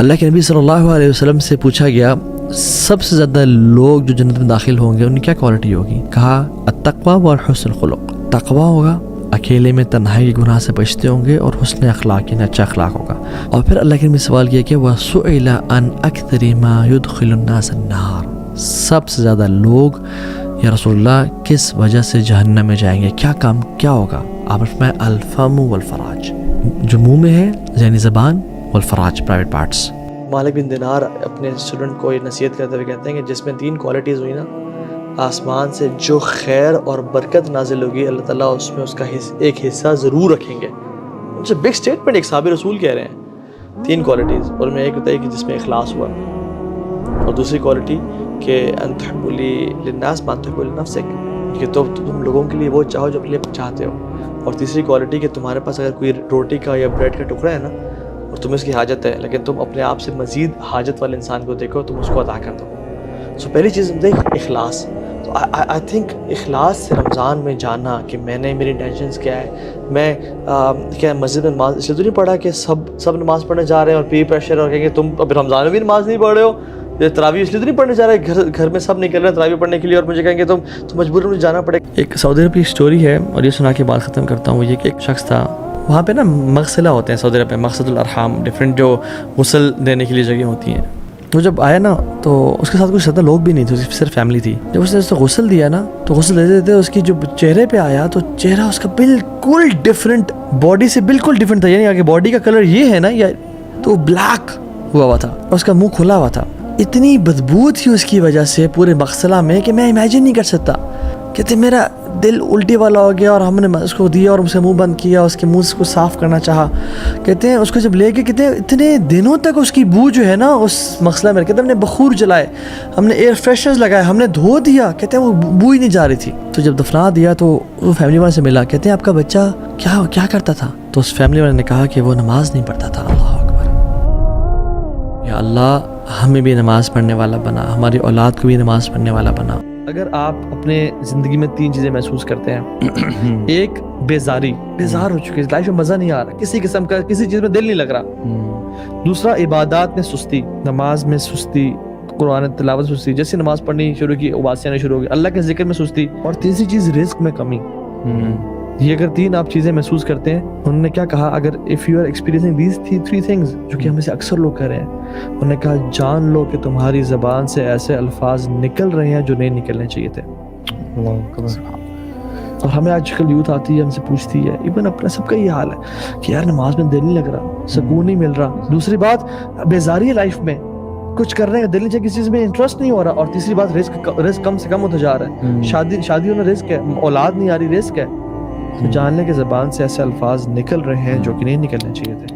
اللہ کے نبی صلی اللہ علیہ وسلم سے پوچھا گیا سب سے زیادہ لوگ جو جنت میں داخل ہوں گے ان کی کیا کوالٹی ہوگی؟ کہا التقوی والحسن الخلق، تقوی ہوگا، اکیلے میں تنہائی کے گناہ سے بچتے ہوں گے، اور حسن اخلاق یعنی اچھا اخلاق ہوگا۔ اور پھر اللہ کے نبی سوال کیا کہ وَسُئِلَ عَنْ أَكْثَرِ مَا يُدْخِلُ النَّاسَ النَّارَ، سب سے زیادہ لوگ یا رسول اللہ کس وجہ سے جہنم میں جائیں گے، کیا کام کیا ہوگا؟ آپ فرمائے الفم والفراج، جو منہ میں ہے ذہنی زبان، والفراج پرائیویٹ پارٹس۔ مالک بن دینار اپنے اسٹوڈنٹ کو یہ نصیحت کرتے ہوئے کہتے ہیں کہ جس میں 3 کوالٹیز ہوئی نا، آسمان سے جو خیر اور برکت نازل ہوگی اللہ تعالیٰ اس میں اس کا ایک حصہ ضرور رکھیں گے۔ اٹس اے بگ اسٹیٹمنٹ، ایک صحابی رسول کہہ رہے ہیں 3 کوالٹیز، اور میں ایک بتائی کہ جس میں اخلاص ہوا، اور دوسری کوالٹی کہ ان تحب للناس ما تحب لنفسک، کہ تم لوگوں کے لیے وہ چاہو جو اپنے لیے چاہتے ہو، اور تیسری کوالٹی کہ تمہارے پاس اگر کوئی روٹی کا یا بریڈ کا ٹکڑا ہے نا اور تمہیں اس کی حاجت ہے، لیکن تم اپنے آپ سے مزید حاجت والے انسان کو دیکھو، تم اس کو عطا کر دو۔ سو پہلی چیز دیکھ اخلاص۔ تو آئی تھنک اخلاص سے رمضان میں جانا کہ میں نے میری انٹینشنز کیا ہے، میں کیا مسجد میں نماز اس لیے تو نہیں پڑھا کہ سب نماز پڑھنے جا رہے ہیں اور پی پریشر اور کہیں کہ تم اب رمضان میں بھی نماز نہیں پڑھ رہے ہو، یہ تراویح اس لیے تو نہیں پڑھنے جا رہے، گھر میں سب نکل رہے ہیں تراویح پڑھنے کے لیے اور مجھے کہیں گے تم مجبور مجھے جانا پڑے۔ ایک سعودی عرب کی اسٹوری ہے اور یہ سنا کے بعد ختم کرتا ہوں۔ یہ کہ ایک شخص تھا، وہاں پہ نا مغسلہ ہوتے ہیں سعودی عرب میں، مقصد الارحام، ڈفرینٹ جو غسل دینے کے لیے جگہ ہوتی ہیں۔ وہ جب آیا نا تو اس کے ساتھ کچھ زیادہ لوگ بھی نہیں تھے، صرف فیملی تھی۔ جب اس نے اس کو غسل دیا نا تو غسل دیتے دیتے اس کی جو چہرے پہ آیا تو چہرہ اس کا بالکل ڈفرینٹ، باڈی سے بالکل ڈفرینٹ تھا، یعنی کہ باڈی کا کلر یہ ہے نا یا تو بلیک ہوا تھا، اور اس کا منہ کھلا ہوا تھا۔ اتنی بدبو تھی اس کی وجہ سے پورے مغسلہ میں کہ میں امیجن نہیں کر سکتا۔ کہتے میرا دل الٹی والا ہو گیا اور ہم نے اس کو دیا اور اسے منہ بند کیا، اس کے منہ کو صاف کرنا چاہا۔ کہتے ہیں اس کو جب لے کے کہتے ہیں اتنے دنوں تک اس کی بو جو ہے نا اس مغسلہ میں، کہتے ہیں ہم نے بخور جلائے، ہم نے ایئر فریشنرز لگائے، ہم نے دھو دیا، کہتے ہیں وہ بو ہی نہیں جا رہی تھی۔ تو جب دفنا دیا تو وہ فیملی والے سے ملا، کہتے ہیں آپ کا بچہ کیا کرتا تھا؟ تو اس فیملی والے نے کہا کہ وہ نماز نہیں پڑھتا تھا۔ اللہ اکبر، یا اللہ ہمیں بھی نماز پڑھنے والا بنا، ہماری اولاد کو بھی نماز پڑھنے والا بنا۔ اگر آپ اپنے زندگی میں 3 چیزیں محسوس کرتے ہیں، ایک بیزار ہو چکی ہے، لائف میں مزہ نہیں آ رہا، کسی قسم کا کسی چیز میں دل نہیں لگ رہا۔ دوسرا عبادات میں سستی، نماز میں سستی، قرآن تلاوت میں سستی، جیسے نماز پڑھنی شروع کی اباسیاں آنا شروع ہو گئی، اللہ کے ذکر میں سستی، اور تیسری چیز رزق میں کمی۔ یہ اگر 3 آپ چیزیں محسوس کرتے ہیں، انہوں نے کیا کہا، اگر if you are experiencing these 3 things جو کہ ہمیں سے اکثر لوگ کر رہے ہیں، انہوں نے کہا جان لو کہ تمہاری زبان سے ایسے الفاظ نکل رہے ہیں جو نہیں نکلنے چاہیے تھے۔ اور ہمیں آج کل یوتھ آتی ہے ہم سے پوچھتی ہے، ایون اپنا سب کا یہ حال ہے کہ یار نماز میں دل نہیں لگ رہا، سکون نہیں مل رہا۔ دوسری بات بیزاری ہے لائف میں، کچھ کرنے کا دل نہیں چاہیے، کسی چیز میں انٹرسٹ نہیں ہو رہا، اور تیسری بات رزق کم سے کم ہوتا جا رہا ہے، شادی ہونا رزق ہے، اولاد نہیں آ رہی رزق ہے۔ تو جان لیں کہ زبان سے ایسے الفاظ نکل رہے ہیں جو کہ نہیں نکلنے چاہیے تھے۔